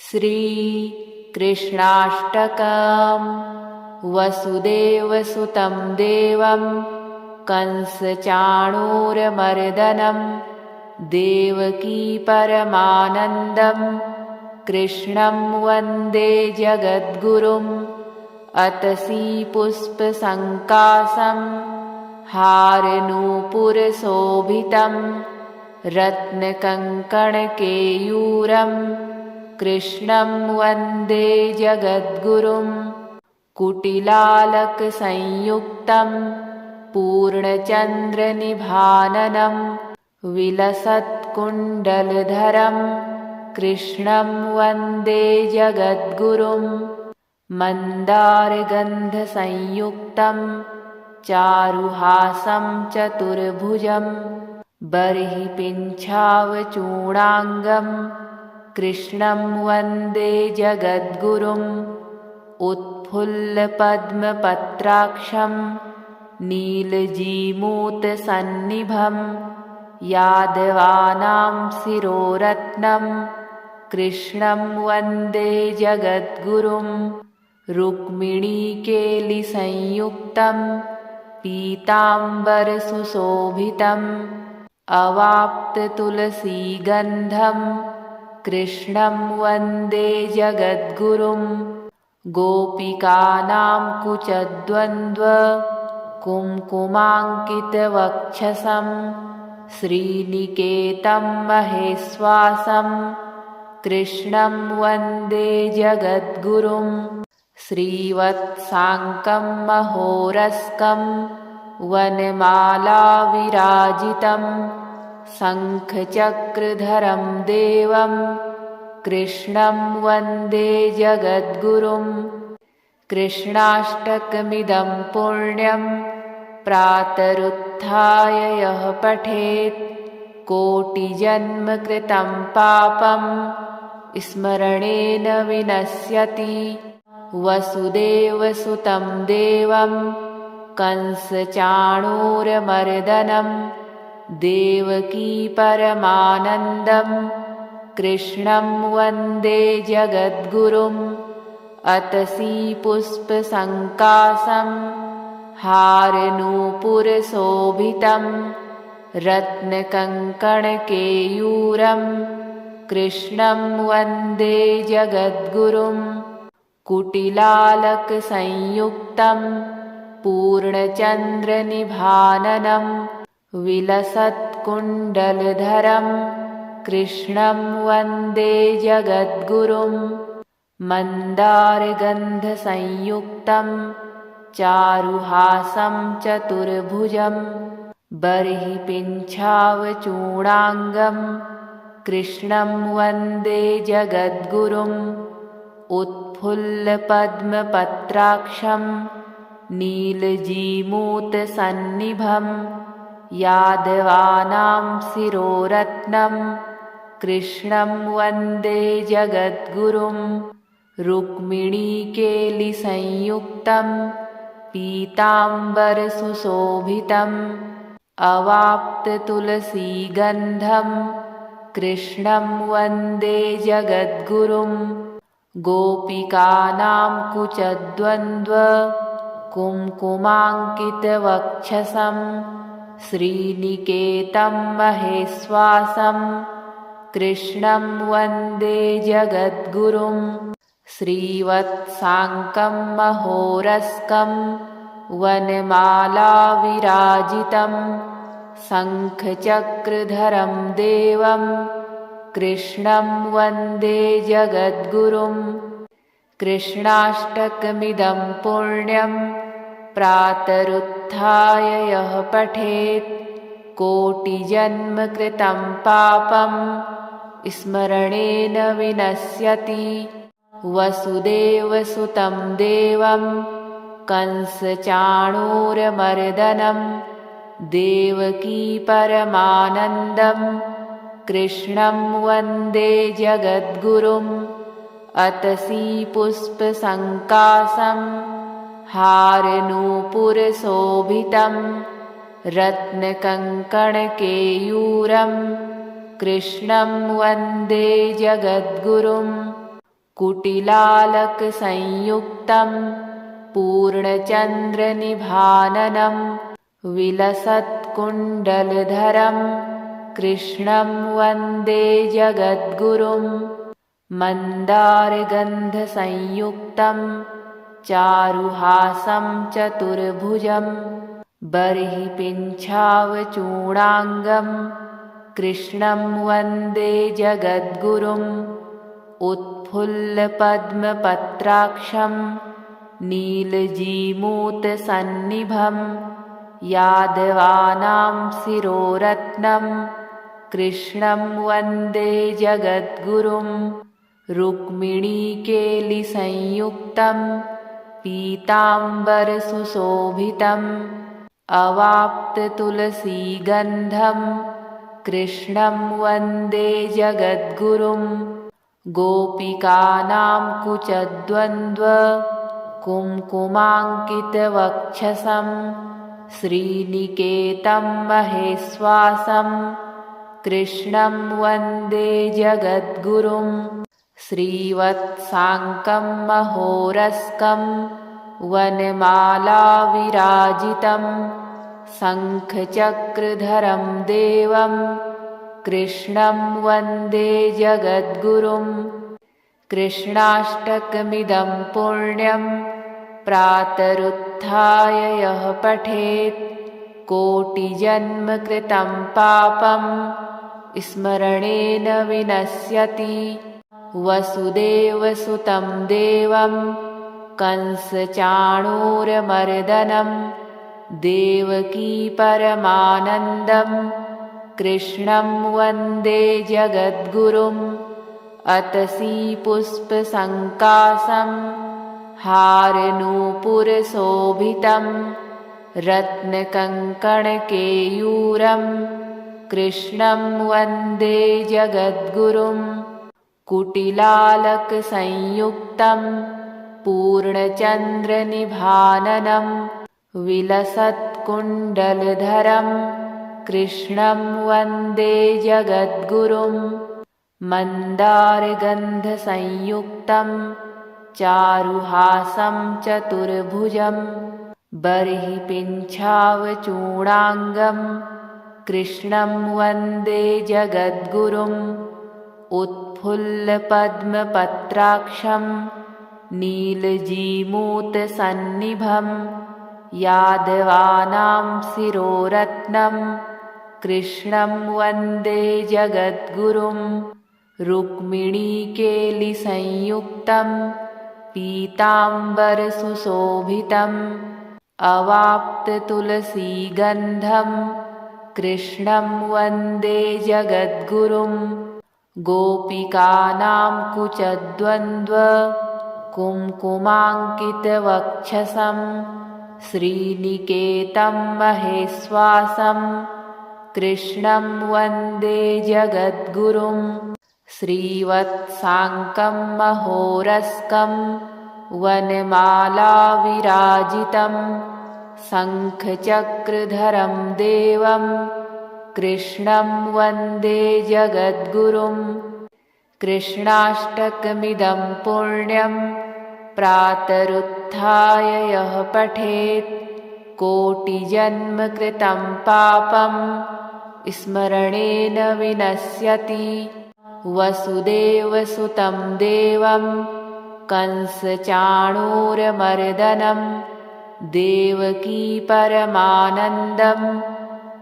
श्रीकृष्णाष्टकम्। वसुदेवसुतं देवं कंसचाणूरमर्दनं देवकी परमानन्दं कृष्णं वन्दे जगद्गुरुम्। अतसी पुष्पसङ्कासं हारनूपुरशोभितं रत्नकङ्कणकेयूरं कृष्णं वन्दे जगद्गुरुम्। कुटिलालकसंयुक्तं पूर्णचन्द्रनिभाननं विलसत्कुण्डलधरं कृष्णं वन्दे जगद्गुरुम्। मन्दारगन्धसंयुक्तं चारुहासं चतुर्भुजं बर्हिपिञ्छावचूडाङ्गं कृष्णं वन्दे जगद्गुरुम्। उत्फुल्लपद्मपत्राक्षं नीलजीमूतसन्निभं यादवानां शिरोरत्नं कृष्णं वन्दे जगद्गुरुम्। रुक्मिणीकेलिसंयुक्तं पीताम्बरसुशोभितम् अवाप्ततुलसीगन्धं कृष्णं वन्दे जगद्गुरुम्। गोपिकानां कुचद्वन्द्व कुङ्कुमाङ्कितवक्षसं श्रीनिकेतं महेश्वासं कृष्णं वन्दे जगद्गुरुम्। श्रीवत्साङ्कं महोरस्कं वनमालाविराजितं शङ्खचक्रधरं देवं कृष्णं वन्दे जगद्गुरुम्। कृष्णाष्टकमिदं पुण्यं प्रातरुत्थाय यः पठेत् कोटिजन्मकृतं पापं स्मरणेन विनश्यति। वसुदेवसुतं देवं कंसचाणूरमर्दनं देवकी परमानन्दं कृष्णं वन्दे जगद्गुरुम्। अतसी पुष्पसङ्कासं हारनूपुरशोभितं रत्नकङ्कणकेयूरं कृष्णं वन्दे जगद्गुरुम्। कुटिलालकसंयुक्तं पूर्णचन्द्रनिभाननं विलसत्कुण्डलधरं कृष्णं वन्दे जगद्गुरुम्। मन्दारगन्धसंयुक्तं चारुहासं चतुर्भुजं बर्हिपिञ्छावचूडाङ्गं कृष्णं वन्दे जगद्गुरुम्। उत्फुल्लपद्मपत्राक्षं नीलजीमूतसन्निभं यादवानां शिरोरत्नं कृष्णं वन्दे जगद्गुरुम्। रुक्मिणीकेलिसंयुक्तं पीताम्बरसुशोभितम् अवाप्ततुलसीगन्धं कृष्णं वन्दे जगद्गुरुम्। गोपिकानां कुचद्वन्द्व कुङ्कुमाङ्कितवक्षसं श्रीनिकेतं महेश्वासं कृष्णं वन्दे जगद्गुरुम्। श्रीवत्साङ्कं महोरस्कं वनमालाविराजितं शङ्खचक्रधरं देवं कृष्णं वन्दे जगद्गुरुम्। कृष्णाष्टकमिदं पुण्यं प्रातरुत्थाय यः पठेत् कोटिजन्मकृतं पापं स्मरणेन विनश्यति। वसुदेवसुतं देवं कंसचाणूरमर्दनं देवकी परमानन्दं कृष्णं वन्दे जगद्गुरुम्। अतसी पुष्पसङ्कासं हारनूपुरशोभितं रत्नकङ्कणकेयूरं कृष्णं वन्दे जगद्गुरुम्। कुटिलालकसंयुक्तं पूर्णचन्द्रनिभाननं विलसत्कुण्डलधरं कृष्णं वन्दे जगद्गुरुं मन्दारगन्धसंयुक्तं चारुहासं चतुर्भुजं बर्हिपिञ्छावचूडाङ्गं कृष्णं वन्दे जगद्गुरुम् उत्फुल्लपद्मपत्राक्षं नीलजीमूतसन्निभं यादवानां शिरोरत्नं कृष्णं वन्दे जगद्गुरुं रुक्मिणीकेलिसंयुक्तं पीताम्बरसुशोभितम् अवाप्ततुलसीगन्धं कृष्णं वन्दे जगद्गुरुं गोपिकानां कुचद्वन्द्व कुङ्कुमाङ्कितवक्षसं श्रीनिकेतं महेश्वासं कृष्णं वन्दे जगद्गुरुं श्रीवत्साङ्कं महोरस्कं वनमालाविराजितं शङ्खचक्रधरं देवं कृष्णं वन्दे जगद्गुरुं कृष्णाष्टकमिदं पुण्यं प्रातरुत्थाय यः पठेत् कोटिजन्मकृतं पापं स्मरणेन विनश्यति वसुदेवसुतं देवं कंसचाणूरमर्दनं देवकी परमानन्दं कृष्णं वन्दे जगद्गुरुम् अतसी पुष्पसङ्कासं हारनूपुरशोभितं रत्नकङ्कणकेयूरं कृष्णं वन्दे जगद्गुरुं कुटिलालकसंयुक्तं पूर्णचन्द्रनिभाननं विलसत्कुण्डलधरं कृष्णं वन्दे जगद्गुरुं मन्दारगन्धसंयुक्तं चारुहासं चतुर्भुजं बर्हिपिञ्छावचूडाङ्गं कृष्णं वन्दे जगद्गुरुम् उत्फुल्लपद्मपत्राक्षं नीलजीमूतसन्निभं यादवानां शिरोरत्नं कृष्णं वन्दे जगद्गुरुं रुक्मिणीकेलिसंयुक्तं पीताम्बरसुशोभितम् अवाप्ततुलसीगन्धं कृष्णं वन्दे जगद्गुरुं गोपिकानां कुचद्वन्द्व कुङ्कुमाङ्कितवक्षसं श्रीनिकेतं महेश्वासं कृष्णं वन्दे जगद्गुरुं श्रीवत्साङ्कं महोरस्कं वनमालाविराजितं शङ्खचक्रधरं देवं कृष्णं वन्दे जगद्गुरुं कृष्णाष्टकमिदं पुण्यं प्रातरुत्थाय यः पठेत् कोटिजन्मकृतं पापं स्मरणेन विनश्यति वसुदेवसुतं देवं कंसचाणूरमर्दनं देवकी परमानन्दं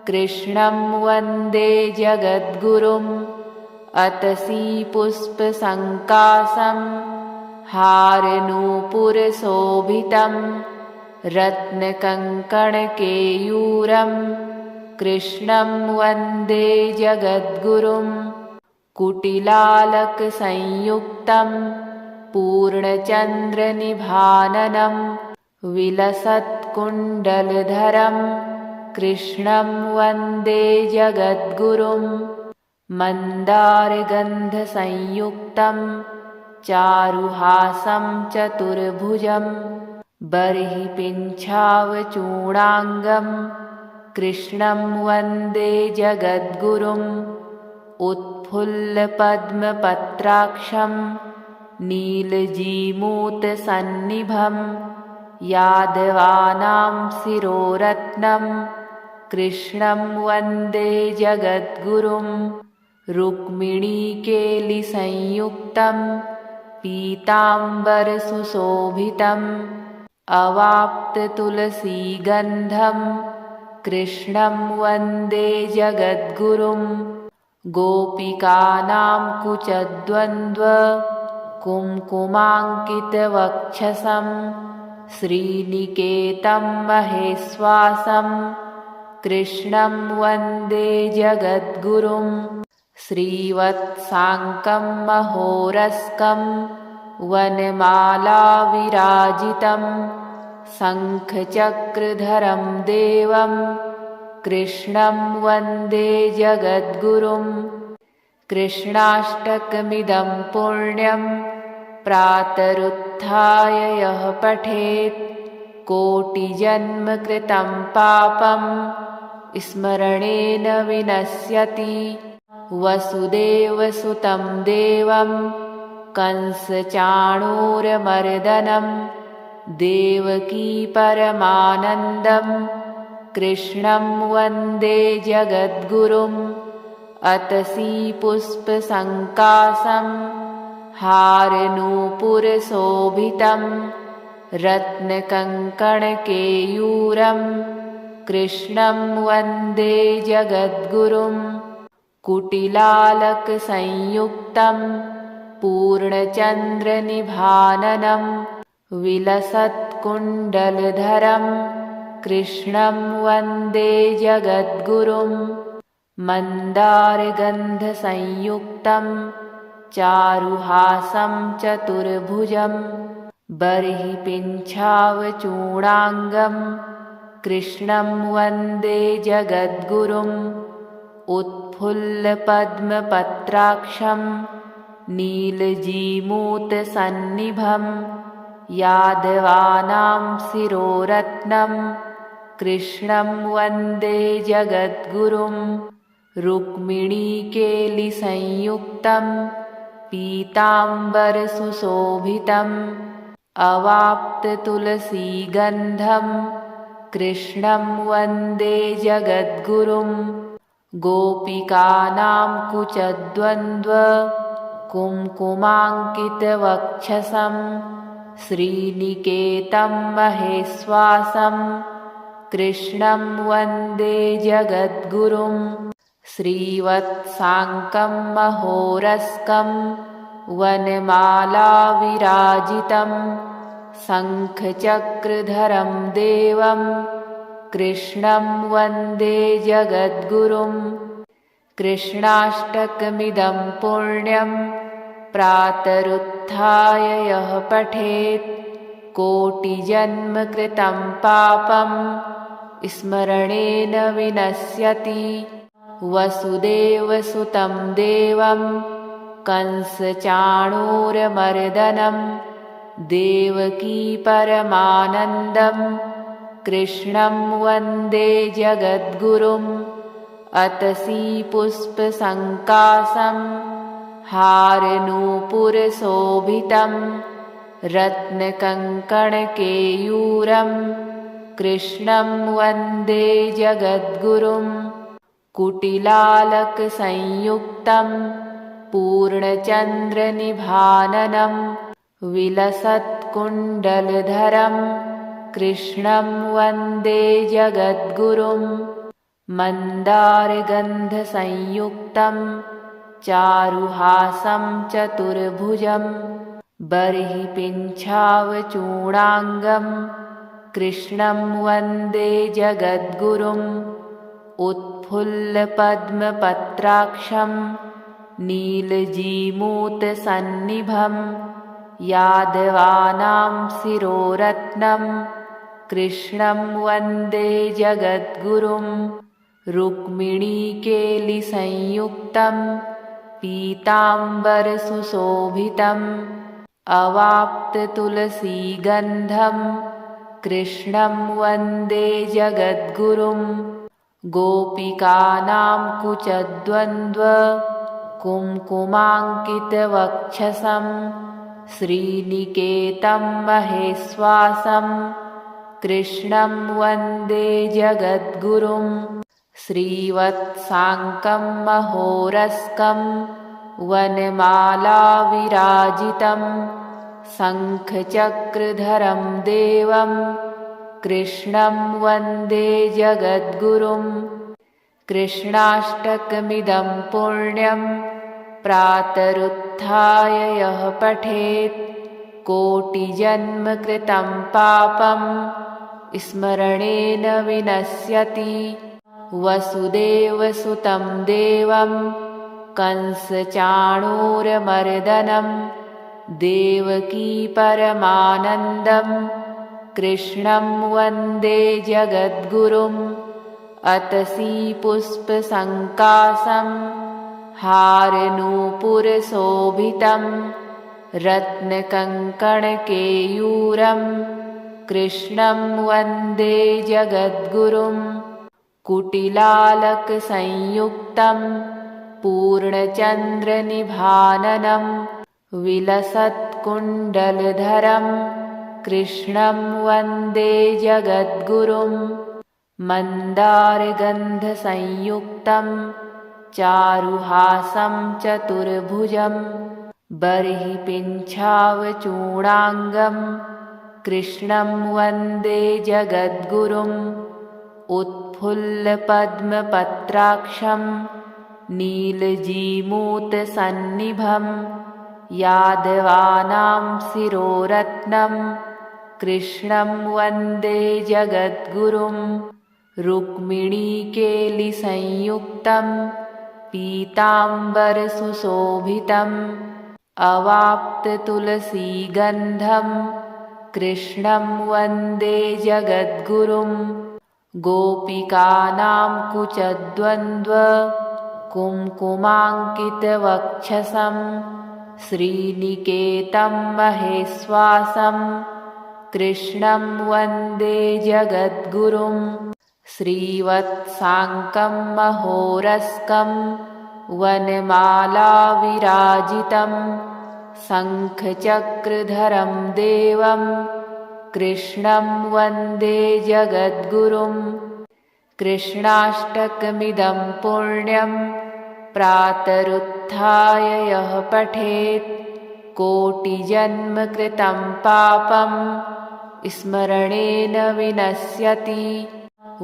कृष्णं वन्दे जगद्गुरुम् अतसी पुष्पसङ्कासं हारनूपुरशोभितं रत्नकङ्कणकेयूरं कृष्णं वन्दे जगद्गुरुं कुटिलालकसंयुक्तं पूर्णचन्द्रनिभाननं विलसत्कुण्डलधरं कृष्णं वन्दे जगद्गुरुं मन्दारगन्धसंयुक्तं चारुहासं चतुर्भुजं बर्हिपिञ्छावचूडाङ्गं कृष्णं वन्दे जगद्गुरुम् उत्फुल्लपद्मपत्राक्षं नीलजीमूतसन्निभं यादवानां शिरोरत्नं कृष्णं वन्दे जगद्गुरुं रुक्मिणीकेलिसंयुक्तं पीताम्बरसुशोभितम् अवाप्ततुलसीगन्धं कृष्णं वन्दे जगद्गुरुं गोपिकानां कुचद्वन्द्व कुङ्कुमाङ्कितवक्षसं श्रीनिकेतं महेश्वासं कृष्णं वन्दे जगद्गुरुं श्रीवत्साङ्कं महोरस्कं वनमालाविराजितं शङ्खचक्रधरं देवं कृष्णं वन्दे जगद्गुरुं कृष्णाष्टकमिदं पुण्यं प्रातरुत्थाय यः पठेत् कोटिजन्मकृतं पापं स्मरणेन विनश्यति वसुदेवसुतं देवं कंसचाणूरमर्दनं देवकी परमानन्दं कृष्णं वन्दे जगद्गुरुम् अतसी पुष्पसङ्काशं हारनूपुरशोभितं रत्नकङ्कणकेयूरं कृष्णं वन्दे जगद्गुरुं कुटिलालकसंयुक्तं पूर्णचन्द्रनिभाननं विलसत्कुण्डलधरं कृष्णं वन्दे जगद्गुरुं मन्दारगन्धसंयुक्तं चारुहासं चतुर्भुजं बर्हिपिञ्छावचूडाङ्गं कृष्णं वन्दे जगद्गुरुं उत्फुल्लपद्मपत्राक्षं नीलजीमूतसन्निभं यादवानां शिरोरत्नं कृष्णं वन्दे जगद्गुरुं रुक्मिणीकेलिसंयुक्तं पीताम्बरसुशोभितम् अवाप्ततुलसीगन्धं कृष्णं वन्दे जगद्गुरुं गोपिकानां कुचद्वन्द्व कुङ्कुमाङ्कितवक्षसं श्रीनिकेतं महेश्वासं कृष्णं वन्दे जगद्गुरुं श्रीवत्साङ्कं महोरस्कं वनमालाविराजितं शङ्खचक्रधरं देवं कृष्णं वन्दे जगद्गुरुं कृष्णाष्टकमिदं पुण्यं प्रातरुत्थाय यः पठेत् कोटिजन्मकृतं पापं स्मरणेन विनश्यति वसुदेवसुतं देवं कंसचाणूरमर्दनं देवकी परमानन्दं कृष्णं वन्दे जगद्गुरुम् अतसी पुष्पसङ्काशं हारनूपुरशोभितं रत्नकङ्कणकेयूरं कृष्णं वन्दे जगद्गुरुं कुटिलालकसंयुक्तं पूर्णचन्द्रनिभाननं विलसत्कुण्डलधरं कृष्णं वन्दे जगद्गुरुं मन्दारगन्धसंयुक्तं चारुहासं चतुर्भुजं बर्हिपिञ्छावचूडाङ्गं कृष्णं वन्दे जगद्गुरुं उत्फुल्लपद्मपत्राक्षं नीलजीमूतसन्निभं यादवानां शिरोरत्नं कृष्णं वन्दे जगद्गुरुं रुक्मिणीकेलिसंयुक्तं पीताम्बरसुशोभितम् अवाप्ततुलसीगन्धं कृष्णं वन्दे जगद्गुरुं गोपिकानां कुचद्वन्द्व कुङ्कुमाङ्कितवक्षसं श्रीनिकेतं महेश्वासं कृष्णं वन्दे जगद्गुरुं श्रीवत्साङ्कं महोरस्कं वनमालाविराजितं शङ्खचक्रधरं देवं कृष्णं वन्दे जगद्गुरुं कृष्णाष्टकमिदं पुण्यं प्रातरुत्थाय यः पठेत् कोटिजन्मकृतं पापं स्मरणेन विनश्यति वसुदेवसुतं देवं कंसचाणूरमर्दनं देवकी परमानन्दं कृष्णं वन्दे जगद्गुरुम् अतसी पुष्पसङ्कासं हारनूपुरशोभितं रत्नकङ्कणकेयूरं कृष्णं वन्दे जगद्गुरुं कुटिलालकसंयुक्तं पूर्णचन्द्रनिभाननं विलसत्कुण्डलधरं कृष्णं वन्दे जगद्गुरुं मन्दारगन्धसंयुक्तं चारुहासं चतुर्भुजं बर्हिपिञ्छावचूडाङ्गं कृष्णं वन्दे जगद्गुरुम् उत्फुल्लपद्मपत्राक्षं नीलजीमूतसन्निभं यादवानां शिरोरत्नं कृष्णं वन्दे जगद्गुरुं रुक्मिणीकेलिसंयुक्तं पीताम्बरसुशोभितम् अवाप्ततुलसीगन्धं कृष्णं वन्दे जगद्गुरुं गोपिकानां कुचद्वन्द्व कुङ्कुमाङ्कितवक्षसं श्रीनिकेतं महेश्वासं कृष्णं वन्दे जगद्गुरुं श्रीवत्साङ्कं महोरस्कं वनमालाविराजितं शङ्खचक्रधरं देवं कृष्णं वन्दे जगद्गुरुं कृष्णाष्टकमिदं पुण्यं प्रातरुत्थाय यः पठेत् कोटिजन्मकृतं पापं स्मरणेन विनश्यति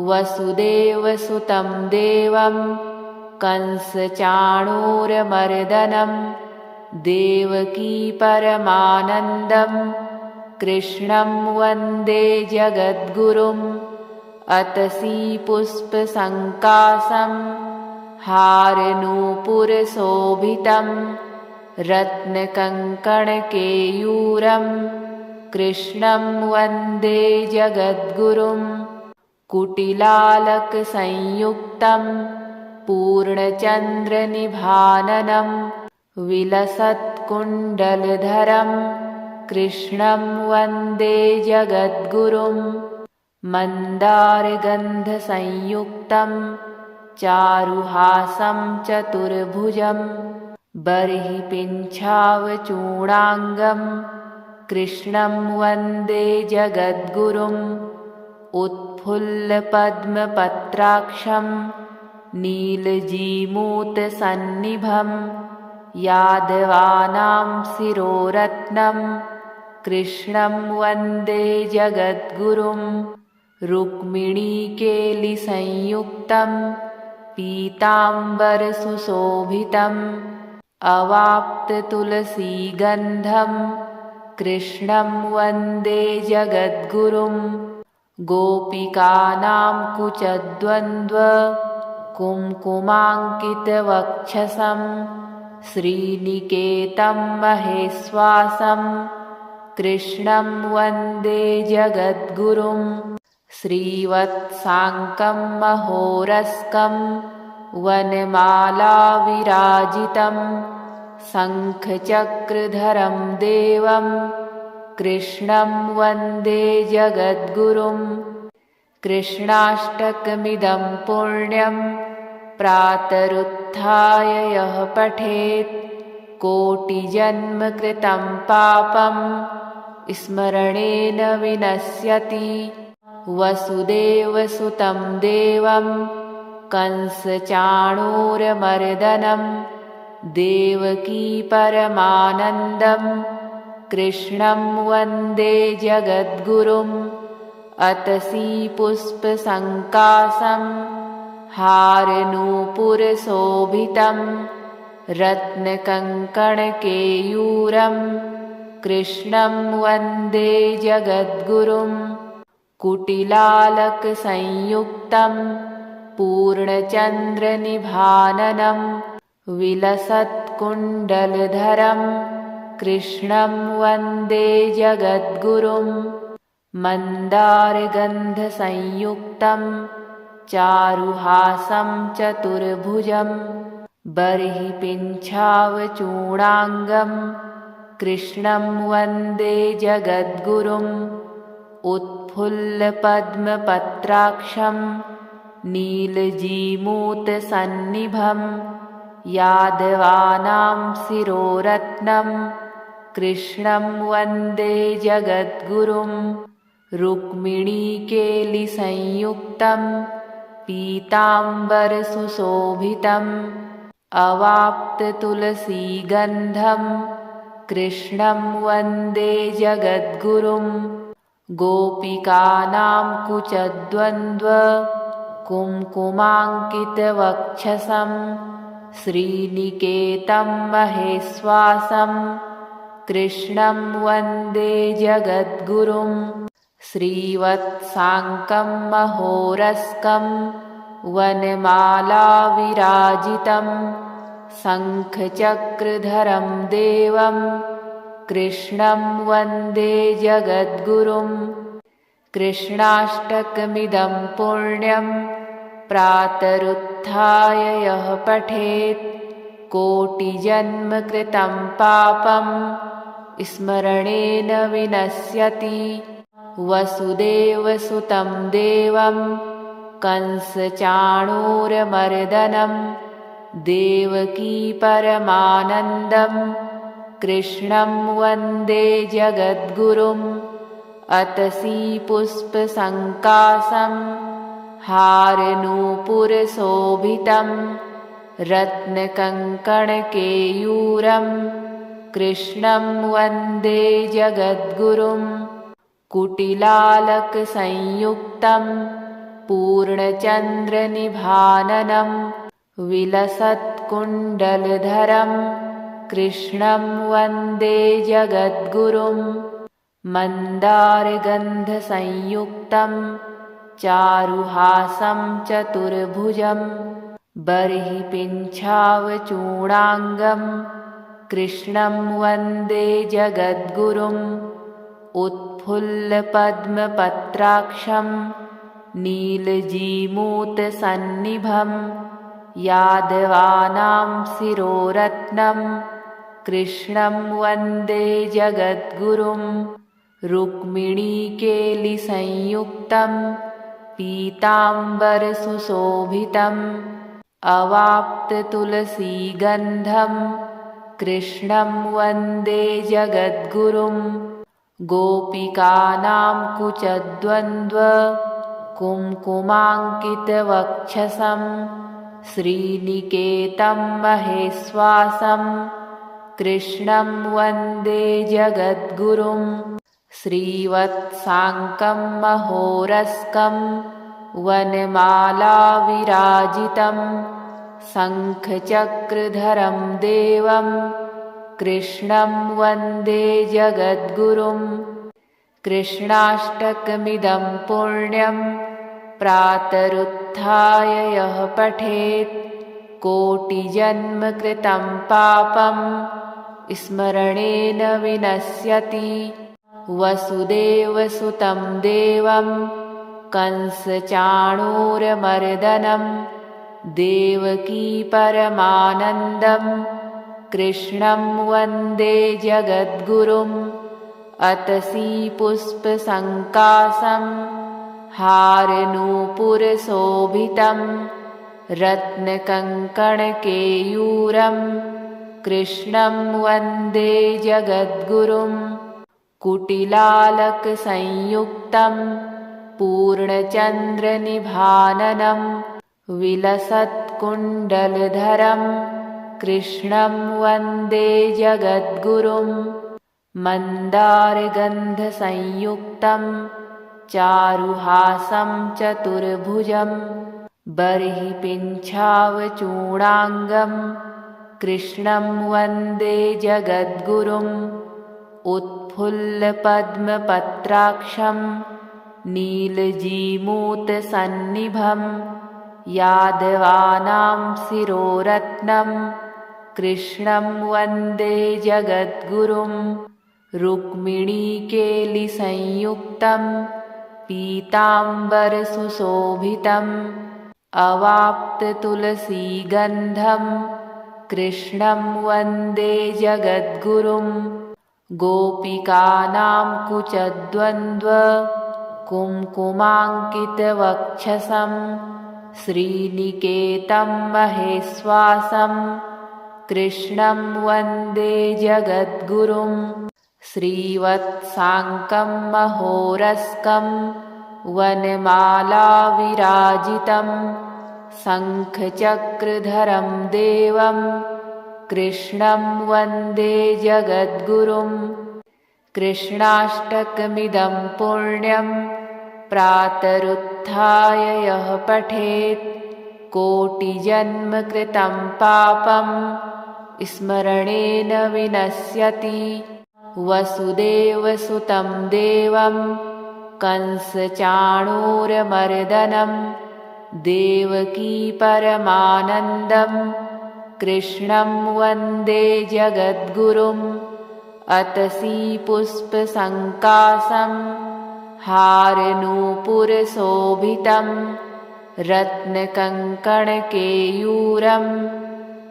वसुदेवसुतं देवं कंसचाणूरमर्दनं देवकी परमानन्दं कृष्णं वन्दे जगद्गुरुम् अतसी पुष्पसङ्कासं हारनूपुरशोभितं रत्नकङ्कणकेयूरं कृष्णं वन्दे जगद्गुरुं कुटिलालकसंयुक्तं पूर्णचन्द्रनिभाननं विलसत्कुण्डलधरं कृष्णं वन्दे जगद्गुरुं मन्दारगन्धसंयुक्तं चारुहासं चतुर्भुजं बर्हिपिञ्छावचूडाङ्गं कृष्णं वन्दे जगद्गुरुम् उत्फुल्लपद्मपत्राक्षं नीलजीमूतसन्निभं यादवानां शिरोरत्नं कृष्णं वन्दे जगद्गुरुं रुक्मिणीकेलिसंयुक्तं पीताम्बरसुशोभितम् अवाप्ततुलसीगन्धं कृष्णं वन्दे जगद्गुरुं गोपिकानां कुचद्वन्द्व कुङ्कुमाङ्कितवक्षसं श्रीनिकेतं महेश्वासं कृष्णं वन्दे जगद्गुरुं श्रीवत्साङ्कं महोरस्कं वनमालाविराजितं शङ्खचक्रधरं देवं कृष्णं वन्दे जगद्गुरुं कृष्णाष्टकमिदं पुण्यं प्रातरुत्थाय यः पठेत् कोटिजन्म कृतं पापं स्मरणेन विनश्यति। वसुदेवसुतं देवं कंसचाणूरमर्दनं देवकी परमानन्दं कृष्णं वन्दे जगद्गुरुम्। अतसी पुष्पसङ्काशं हारनूपुरशोभितं रत्नकङ्कणकेयूरं कृष्णं वन्दे जगद्गुरुम्। कुटिलालकसंयुक्तं पूर्णचन्द्रनिभाननं विलसत्कुण्डलधरं कृष्णं वन्दे जगद्गुरुम्। मन्दारगन्धसंयुक्तं चारुहासं चतुर्भुजं बर्हिपिञ्छावचूडाङ्गं कृष्णं वन्दे जगद्गुरुम्। उत्फुल्लपद्मपत्राक्षं नीलजीमूतसन्निभं यादवानां शिरोरत्नं कृष्णं वन्दे जगद्गुरुम्। रुक्मिणीकेलिसंयुक्तं पीताम्बरसुशोभितम् अवाप्ततुलसीगन्धं कृष्णं वन्दे जगद्गुरुम्। गोपिकानां कुचद्वन्द्व कुङ्कुमाङ्कितवक्षसं श्रीनिकेतं महेश्वासं कृष्णं वन्दे जगद्गुरुम्। श्रीवत्साङ्कं महोरस्कं वनमालाविराजितं शङ्खचक्रधरं देवं कृष्णं वन्दे जगद्गुरुम्। कृष्णाष्टकमिदं पुण्यं प्रातरुत्थाय यः पठेत् कोटिजन्म कृतं पापं स्मरणेन विनश्यति। वसुदेवसुतं देवं कंसचाणूरमर्दनं देवकी परमानन्दं कृष्णं वन्दे जगद्गुरुम्। अतसी पुष्पसङ्काशं हारनूपुरशोभितं रत्नकङ्कणकेयूरं कृष्णं वन्दे जगद्गुरुम्। कुटिलालकसंयुक्तं पूर्णचन्द्रनिभाननं विलसत्कुण्डलधरं कृष्णं वन्दे जगद्गुरुम्। मन्दारगन्धसंयुक्तं चारुहासं चतुर्भुजं बर्हिपिञ्छावचूडाङ्गं कृष्णं वन्दे जगद्गुरुम्। उत्फुल्लपद्मपत्राक्षं नीलजीमूतसन्निभं यादवानां शिरोरत्नं कृष्णं वन्दे जगद्गुरुम्। रुक्मिणीकेलिसंयुक्तं पीताम्बरसुशोभितम् अवाप्ततुलसीगन्धं कृष्णं वन्दे जगद्गुरुम्। गोपिकानां कुचद्वन्द्व कुङ्कुमाङ्कितवक्षसं श्रीनिकेतं महेश्वासं कृष्णं वन्दे जगद्गुरुम्। श्रीवत्साङ्कं महोरस्कं वनमालाविराजितं शङ्खचक्रधरं देवं कृष्णं वन्दे जगद्गुरुम्। कृष्णाष्टकमिदं पुण्यं प्रातरुत्थाय यः पठेत् कोटिजन्म कृतं पापं स्मरणेन विनश्यति। वसुदेवसुतं देवं कंसचाणूरमर्दनं देवकी परमानन्दं कृष्णं वन्दे जगद्गुरुम्। अतसी पुष्पसङ्काशं हारनूपुरशोभितं रत्नकङ्कणकेयूरं कृष्णं वन्दे जगद्गुरुं कुटिलालकसंयुक्तं पूर्णचन्द्रनिभाननं विलसत्कुण्डलधरं कृष्णं वन्दे जगद्गुरुं मन्दारगन्धसंयुक्तं चारुहासं चतुर्भुजं बर्हिपिञ्छावचूडाङ्गं कृष्णं वन्दे जगद्गुरुम् उत्फुल्लपद्मपत्राक्षं नीलजीमूतसन्निभं यादवानां शिरोरत्नं कृष्णं वन्दे जगद्गुरुं रुक्मिणीकेलिसंयुक्तं पीताम्बरसुशोभितम् अवाप्ततुलसीगन्धं कृष्णं वन्दे जगद्गुरुं गोपिकानां कुचद्वन्द्व कुङ्कुमाङ्कितवक्षसं श्रीनिकेतं महेश्वासं कृष्णं वन्दे जगद्गुरुं श्रीवत्साङ्कं महोरस्कं वनमालाविराजितं शङ्खचक्रधरं देवं कृष्णं वन्दे जगद्गुरुं कृष्णाष्टकमिदं पुण्यं प्रातरुत्थाय यः पठेत् कोटिजन्मकृतं पापं स्मरणेन विनश्यति वसुदेवसुतं देवं कंसचाणूरमर्दनं देवकी परमानन्दं कृष्णं वन्दे जगद्गुरुम् अतसी पुष्पसङ्कासं हारनूपुरशोभितं रत्नकङ्कणकेयूरं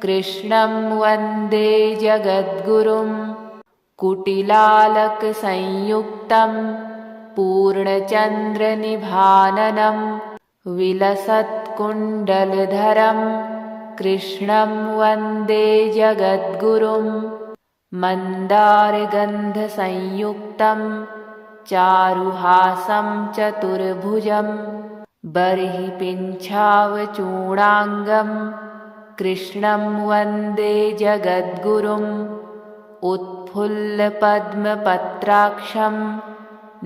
कृष्णं वन्दे जगद्गुरुं कुटिलालकसंयुक्तं पूर्णचन्द्रनिभाननं विलसत्कुण्डलधरं कृष्णं वन्दे जगद्गुरुं मन्दारगन्धसंयुक्तं चारुहासं चतुर्भुजं बर्हिपिञ्छावचूडाङ्गं कृष्णं वन्दे जगद्गुरुम् उत्फुल्लपद्मपत्राक्षं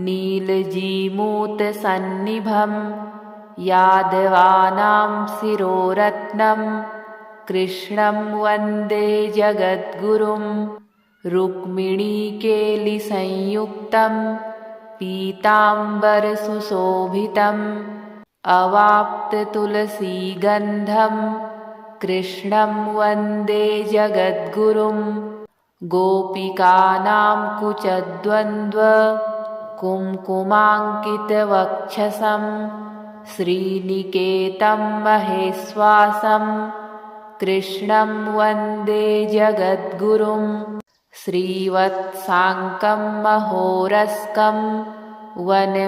नीलजीमूतसन्निभं यादवानां शिरोरत्नं कृष्णं वन्दे जगद्गुरुं रुक्मिणीकेलिसंयुक्तं पीताम्बरसुशोभितम् अवाप्ततुलसीगन्धं कृष्णं वन्दे जगद्गुरुं गोपिकानां कुचद्वन्द्व कुङ्कुमाङ्कितवक्षसं श्रीनिकेतं महेश्वासं कृष्णं वन्दे जगद्गुरुं श्रीवत्साङ्कं महोरस्कं वनमालाविराजितं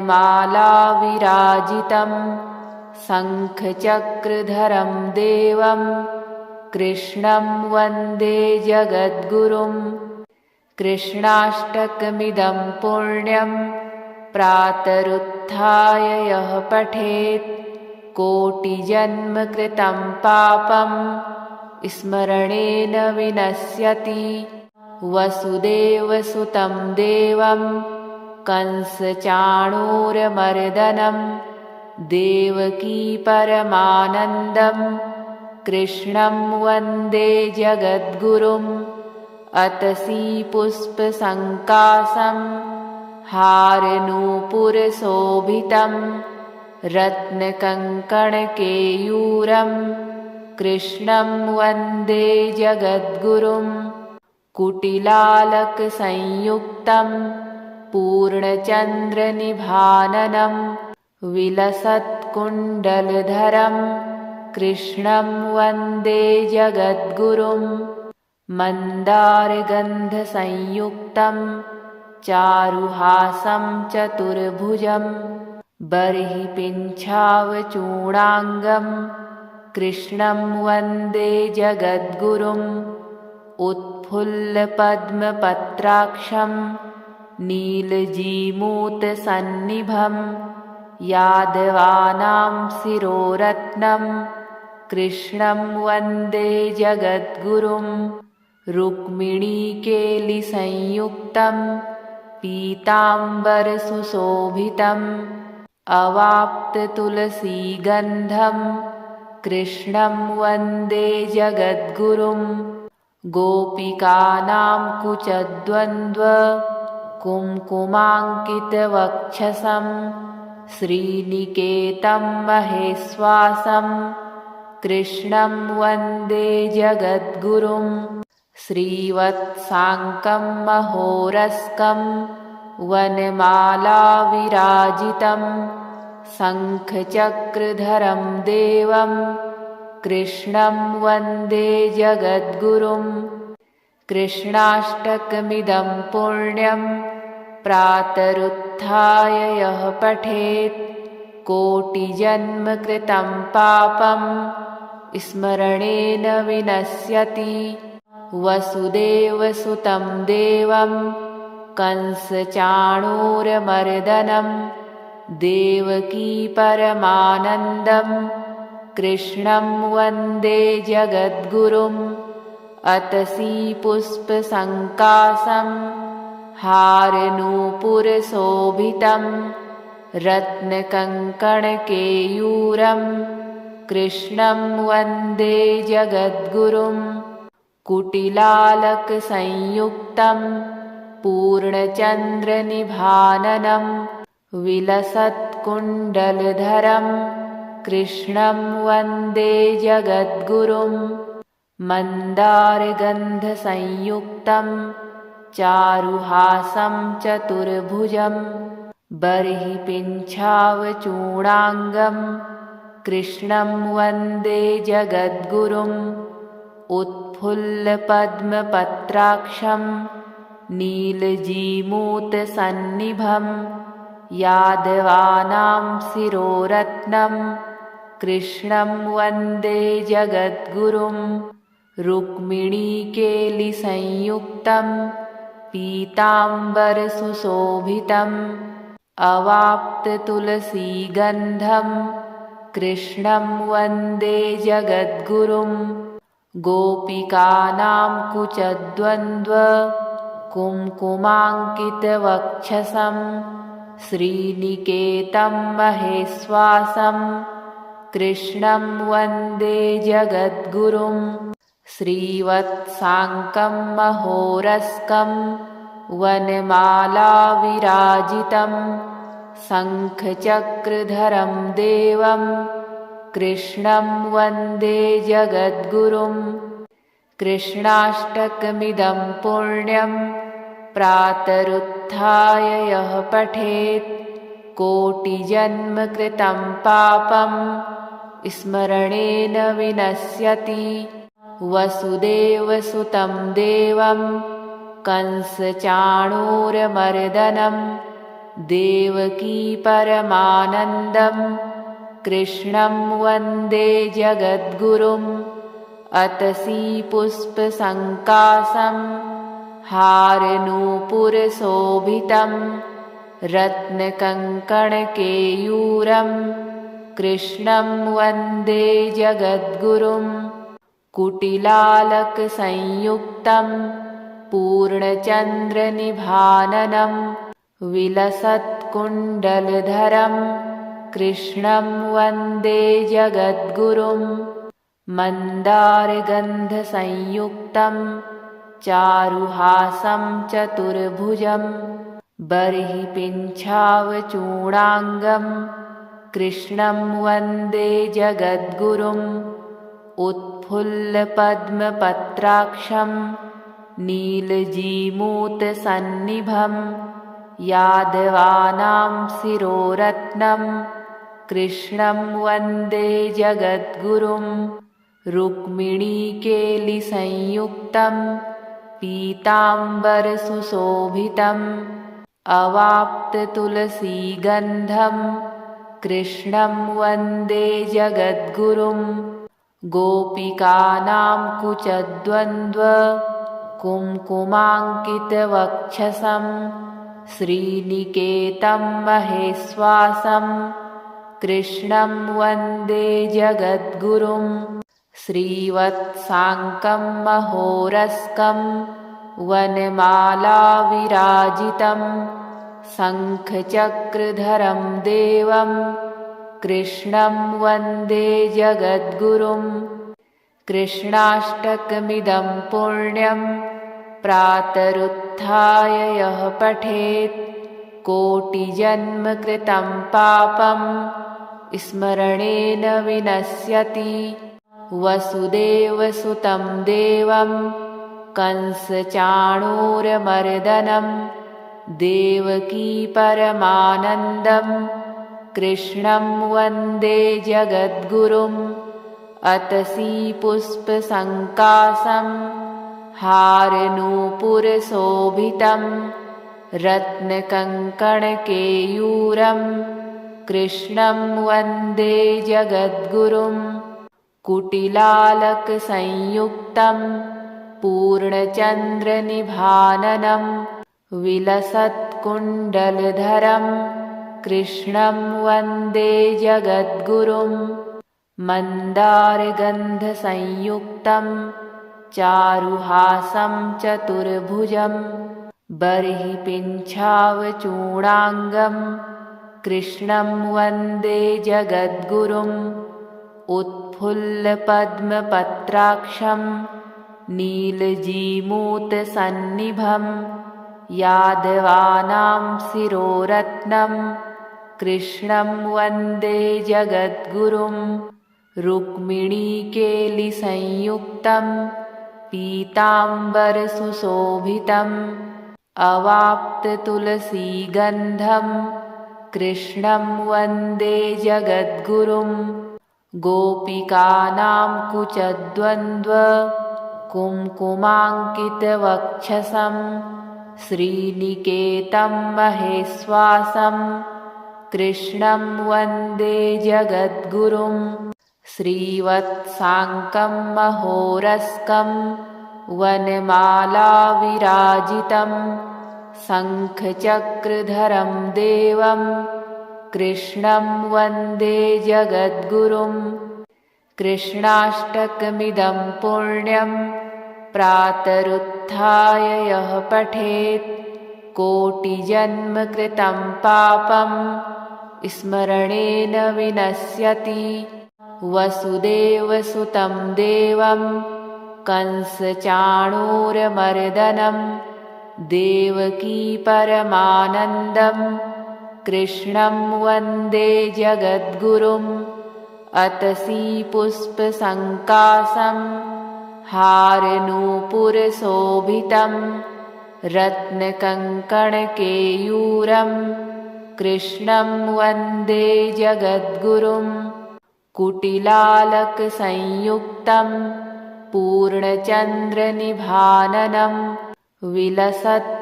शङ्खचक्रधरं देवं कृष्णं वन्दे जगद्गुरुं कृष्णाष्टकमिदं पुण्यं प्रातरुत्थाय यः पठेत् कोटिजन्मकृतं पापं स्मरणेन विनश्यति वसुदेवसुतं देवं कंसचाणूरमर्दनं देवकी परमानन्दं कृष्णं वन्दे जगद्गुरुम् अतसी पुष्पसङ्कासं हारनूपुरशोभितं रत्नकङ्कणकेयूरं कृष्णं वन्दे जगद्गुरुं कुटिलालकसंयुक्तं पूर्णचन्द्रनिभाननं विलसत्कुण्डलधरं कृष्णं वन्दे जगद्गुरुं मन्दारगन्धसंयुक्तं चारुहासं चतुर्भुजं बर्हिपिञ्छावचूडाङ्गं कृष्णं वन्दे जगद्गुरुं उत्फुल्लपद्मपत्राक्षं नीलजीमूतसन्निभं यादवानां शिरोरत्नं कृष्णं वन्दे जगद्गुरुं रुक्मिणीकेलिसंयुक्तं पीताम्बरसुशोभितम् अवाप्ततुलसीगन्धं कृष्णं वन्दे जगद्गुरुं गोपिकानां कुचद्वन्द्व कुङ्कुमाङ्कितवक्षसं श्रीनिकेतं महेश्वासं कृष्णं वन्दे जगद्गुरुं श्रीवत्साङ्कं महोरस्कं वनमालाविराजितं शङ्खचक्रधरं देवं कृष्णं वन्दे जगद्गुरुं कृष्णाष्टकमिदं पुण्यं प्रातरुत्थाय यः पठेत् कोटिजन्मकृतं पापं स्मरणेन विनश्यति वसुदेवसुतं देवं कंसचाणूरमर्दनं देवकी परमानन्दं कृष्णं वन्दे जगद्गुरुम् अतसी पुष्पसङ्काशं हारनूपुरशोभितं रत्नकङ्कणकेयूरं कृष्णं वन्दे जगद्गुरुं कुटिलालकसंयुक्तं पूर्णचन्द्रनिभाननं विलसत्कुण्डलधरं कृष्णं वन्दे जगद्गुरुं मन्दारगन्धसंयुक्तं चारुहासं चतुर्भुजं बर्हिपिञ्छावचूडाङ्गं कृष्णं वन्दे जगद्गुरुम् उत्फुल्लपद्मपत्राक्षं नीलजीमूतसन्निभं यादवानां शिरोरत्नं कृष्णं वन्दे जगद्गुरुं रुक्मिणीकेलिसंयुक्तं पीताम्बरसुशोभितम् अवाप्ततुलसीगन्धं कृष्णं वन्दे जगद्गुरुं गोपिकानां कुचद्वन्द्व कुङ्कुमाङ्कितवक्षसं श्रीनिकेतं महेश्वासं कृष्णं वन्दे जगद्गुरुं श्रीवत्साङ्कं महोरस्कं वनमालाविराजितं शङ्खचक्रधरं देवं कृष्णं वन्दे जगद्गुरुं कृष्णाष्टकमिदं पुण्यं प्रातरुत्थाय यः पठेत् कोटिजन्मकृतं पापं स्मरणेन विनश्यति वसुदेवसुतं देवं कंसचाणूरमर्दनं देवकी परमानन्दं कृष्णं वन्दे जगद्गुरुम् अतसी पुष्पसङ्काशं हारनूपुरशोभितं रत्नकङ्कणकेयूरं कृष्णं वन्दे जगद्गुरुं कुटिलालकसंयुक्तं पूर्णचन्द्रनिभाननं विलसत्कुण्डलधरं कृष्णं वन्दे जगद्गुरुं मन्दारगन्धसंयुक्तं चारुहासं चतुर्भुजं बर्हिपिञ्छावचूडाङ्गं कृष्णं वन्दे जगद्गुरुम् उत्फुल्लपद्मपत्राक्षं नीलजीमूतसन्निभं यादवानां शिरोरत्नं कृष्णं वन्दे जगद्गुरुं रुक्मिणीकेलिसंयुक्तं पीताम्बरसुशोभितम् अवाप्ततुलसीगन्धं कृष्णं वन्दे जगद्गुरुं गोपिकानां कुचद्वन्द्व कुङ्कुमाङ्कितवक्षसं श्रीनिकेतं महेश्वासं कृष्णं वन्दे जगद्गुरुं श्रीवत्साङ्कं महोरस्कं वनमालाविराजितं शङ्खचक्रधरं देवं कृष्णं वन्दे जगद्गुरुं कृष्णाष्टकमिदं पुण्यं प्रातरुत्थाय यः पठेत् कोटिजन्मकृतं पापं स्मरणेन विनश्यति वसुदेवसुतं देवं कंसचाणूरमर्दनं देवकी परमानन्दं कृष्णं वन्दे जगद्गुरुम् अतसी पुष्पसङ्कासं हारनूपुरशोभितं रत्नकङ्कणकेयूरं कृष्णं वन्दे जगद्गुरुं कुटिलालकसंयुक्तं पूर्णचन्द्रनिभाननं विलसत्कुण्डलधरं कृष्णं वन्दे जगद्गुरुं मन्दारगन्धसंयुक्तं चारुहासं चतुर्भुजं बर्हिपिञ्छावचूडाङ्गं कृष्णं वन्दे जगद्गुरुम् उत्फुल्लपद्मपत्राक्षं नीलजीमूतसन्निभं यादवानां शिरोरत्नं कृष्णं वन्दे जगद्गुरुम् रुक्मिणीकेलिसंयुक्तं पीताम्बरसुशोभितम् अवाप्ततुलसीगन्धं कृष्णं वन्दे जगद्गुरुं गोपिकानां कुचद्वन्द्व कुङ्कुमाङ्कितवक्षसं श्रीनिकेतं महेश्वासं कृष्णं वन्दे जगद्गुरुं श्रीवत्साङ्कं महोरस्कं वनमालाविराजितं शङ्खचक्रधरं देवं कृष्णं वन्दे जगद्गुरुं कृष्णाष्टकमिदं पुण्यं प्रातरुत्थाय यः पठेत् कोटिजन्मकृतं पापं स्मरणेन विनश्यति वसुदेवसुतं देवं कंसचाणूरमर्दनं देवकी परमानन्दं कृष्णं वन्दे जगद्गुरुम् अतसी पुष्पसङ्कासं हारनूपुरशोभितं रत्नकङ्कणकेयूरं कृष्णं वन्दे जगद्गुरुं कुटिलालकसंयुक्तं पूर्णचन्द्रनिभाननं विलसत्कुण्डलधरं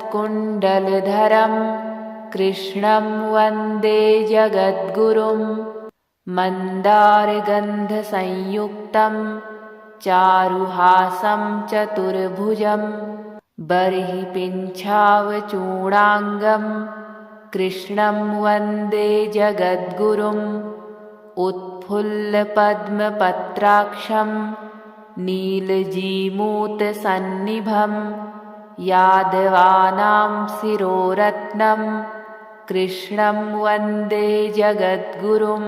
कृष्णं वन्दे जगद्गुरुं मन्दारगन्धसंयुक्तं चारुहासं चतुर्भुजं बर्हिपिञ्छावचूडाङ्गं कृष्णं वन्दे जगद्गुरुम् उत्फुल्लपद्मपत्राक्षं नीलजीमूतसन्निभं यादवानां शिरोरत्नं कृष्णं वन्दे जगद्गुरुं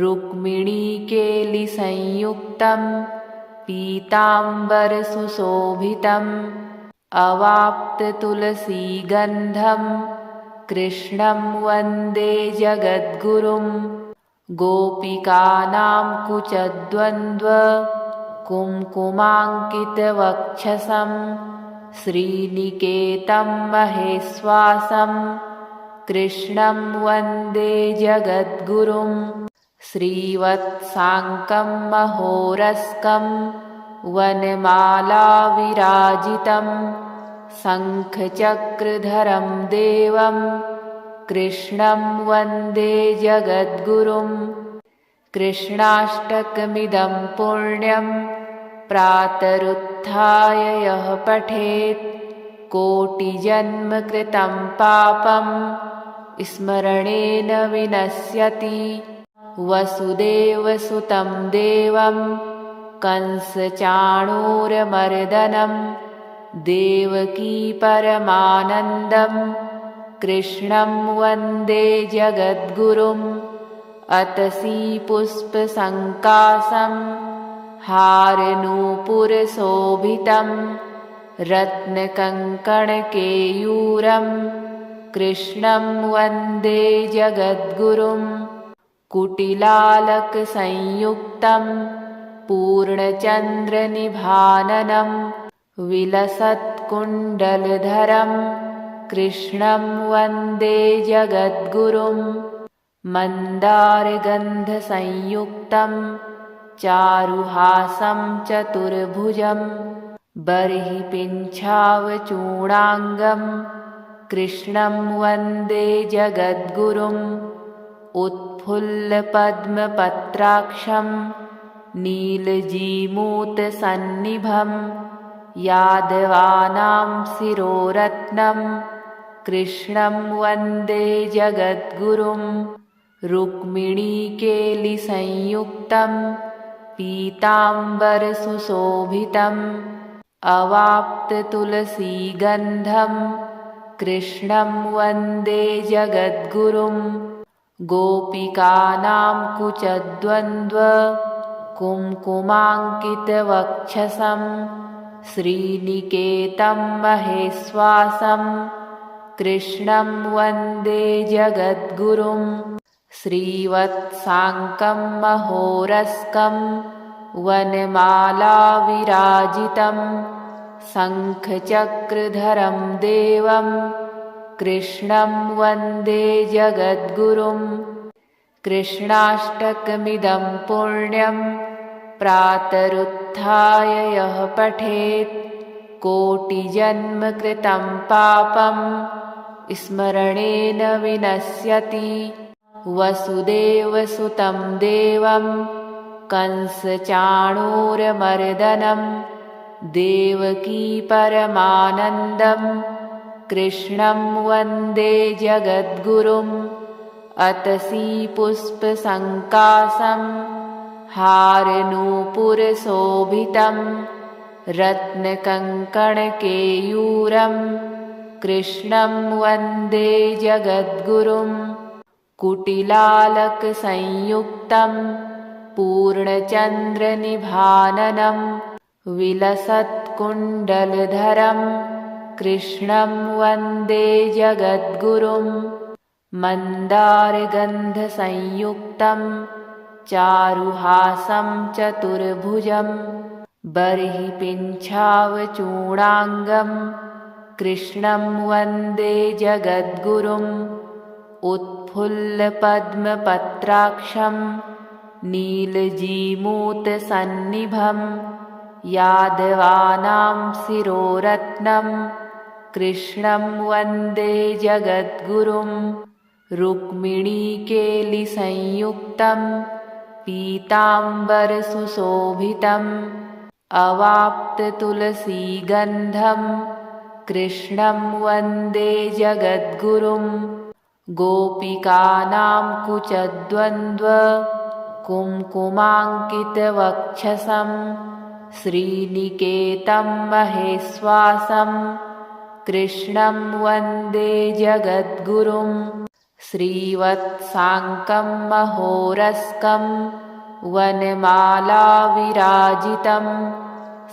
रुक्मिणीकेलिसंयुक्तं पीताम्बरसुशोभितम् अवाप्ततुलसीगन्धं कृष्णं वन्दे जगद्गुरुं गोपिकानां कुचद्वन्द्व कुङ्कुमाङ्कितवक्षसं श्रीनिकेतं महेश्वासं कृष्णं वन्दे जगद्गुरुं श्रीवत्साङ्कं महोरस्कं वनमालाविराजितं शङ्खचक्रधरं देवं कृष्णं वन्दे जगद्गुरुं कृष्णाष्टकमिदं पुण्यं प्रातरुत्थाय यः पठेत् कोटिजन्म कृतं पापं स्मरणेन विनश्यति। वसुदेवसुतं देवं कंसचाणूरमर्दनं देवकी परमानन्दं कृष्णं वन्दे जगद्गुरुम्। अतसी पुष्पसङ्कासं हारनूपुरशोभितं रत्नकङ्कणकेयूरं कृष्णं वन्दे जगद्गुरुम्। कुटिलालकसंयुक्तं पूर्णचन्द्रनिभाननं विलसत्कुण्डलधरं कृष्णं वन्दे जगद्गुरुम्। मन्दारगन्धसंयुक्तं चारुहासं चतुर्भुजं बर्हिपिञ्छावचूडाङ्गं कृष्णं वन्दे जगद्गुरुम्। उत्फुल्लपद्मपत्राक्षं नीलजीमूतसन्निभं यादवानां शिरोरत्नं कृष्णं वन्दे जगद्गुरुम्। रुक्मिणीकेलिसंयुक्तं पीताम्बरसुशोभितम् अवाप्ततुलसीगन्धं कृष्णं वन्दे जगद्गुरुम्। गोपिकानां कुचद्वन्द्व कुङ्कुमाङ्कितवक्षसं श्रीनिकेतं महेश्वासं कृष्णं वन्दे जगद्गुरुम्। श्रीवत्साङ्कं महोरस्कं वनमालाविराजितं शङ्खचक्रधरं देवं कृष्णं वन्दे जगद्गुरुम्। कृष्णाष्टकमिदं पुण्यं प्रातरुत्थाय यः पठेत् कोटिजन्म कृतं पापं स्मरणेन विनश्यति। वसुदेवसुतं देवं कंसचाणूरमर्दनं देवकी परमानन्दं कृष्णं वन्दे जगद्गुरुम्। अतसी पुष्पसङ्कासं हारनूपुरशोभितं रत्नकङ्कणकेयूरं कृष्णं वन्दे जगद्गुरुम्। कुटिलालकसंयुक्तं पूर्णचन्द्रनिभाननं विलसत्कुण्डलधरं कृष्णं वन्दे जगद्गुरुम्। मन्दारगन्धसंयुक्तं चारुहासं चतुर्भुजं बर्हिपिञ्छावचूडाङ्गं कृष्णं वन्दे जगद्गुरुम्। उत्फुल्लपद्मपत्राक्षं नीलजीमूतसन्निभं यादवानां शिरोरत्नं कृष्णं वन्दे जगद्गुरुम्। रुक्मिणीकेलिसंयुक्तं पीताम्बरसुशोभितम् अवाप्ततुलसीगन्धं कृष्णं वन्दे जगद्गुरुम्। गोपिकानां कुचद्वन्द्व कुङ्कुमाङ्कितवक्षसं श्रीनिकेतं महेश्वासं कृष्णं वन्दे जगद्गुरुम्। श्रीवत्साङ्कं महोरस्कं वनमालाविराजितं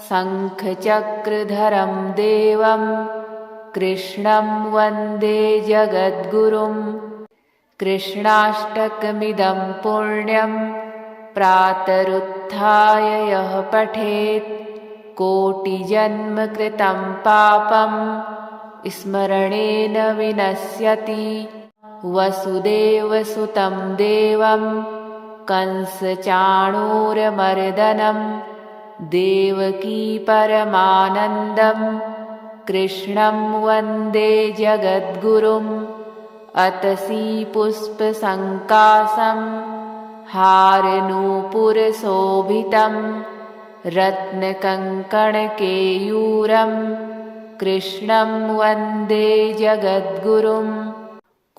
शङ्खचक्रधरं देवं कृष्णं वन्दे जगद्गुरुम्। कृष्णाष्टकमिदं पुण्यं प्रातरुत्थाय यः पठेत् कोटिजन्म कृतं पापं स्मरणेन विनश्यति। वसुदेवसुतं देवं कंसचाणूरमर्दनं देवकी परमानन्दं कृष्णं वन्दे जगद्गुरुम्। अतसी पुष्पसङ्कासं हारनूपुरशोभितं रत्नकङ्कणकेयूरं कृष्णं वन्दे जगद्गुरुं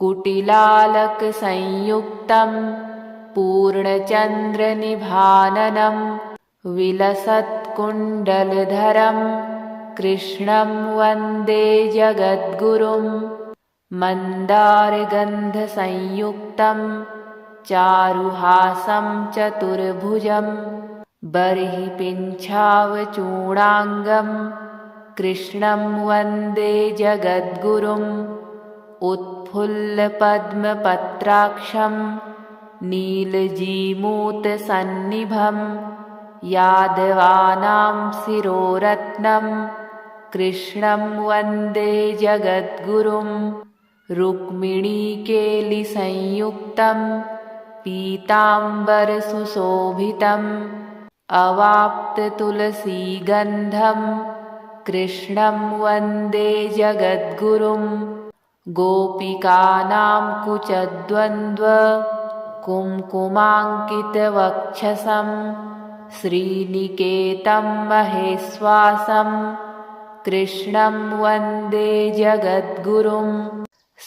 कुटिलालकसंयुक्तं पूर्णचन्द्रनिभाननं विलसत्कुण्डलधरं कृष्णं वन्दे जगद्गुरुं मन्दारगन्धसंयुक्तं चारुहासं चतुर्भुजं बर्हिपिञ्छावचूडाङ्गं कृष्णं वन्दे जगद्गुरुं उत्फुल्लपद्मपत्राक्षं नीलजीमूतसन्निभं यादवानां शिरोरत्नं कृष्णं वन्दे जगद्गुरुं रुक्मिणीकेलिसंयुक्तं पीताम्बरसुशोभितम् अवाप्ततुलसीगन्धं कृष्णं वन्दे जगद्गुरुं गोपिकानां कुचद्वन्द्व कुङ्कुमाङ्कितवक्षसं श्रीनिकेतं महेश्वासं कृष्णं वन्दे जगद्गुरुं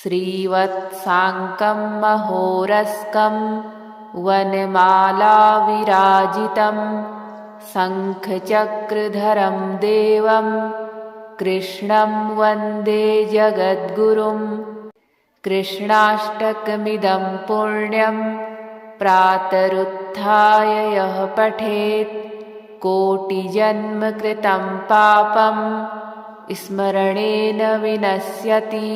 श्रीवत्साङ्कं महोरस्कं वनमालाविराजितं शङ्खचक्रधरं देवं कृष्णं वन्दे जगद्गुरुं कृष्णाष्टकमिदं पुण्यं प्रातरुत्थाय यः पठेत् कोटिजन्मकृतं पापं स्मरणेन विनश्यति।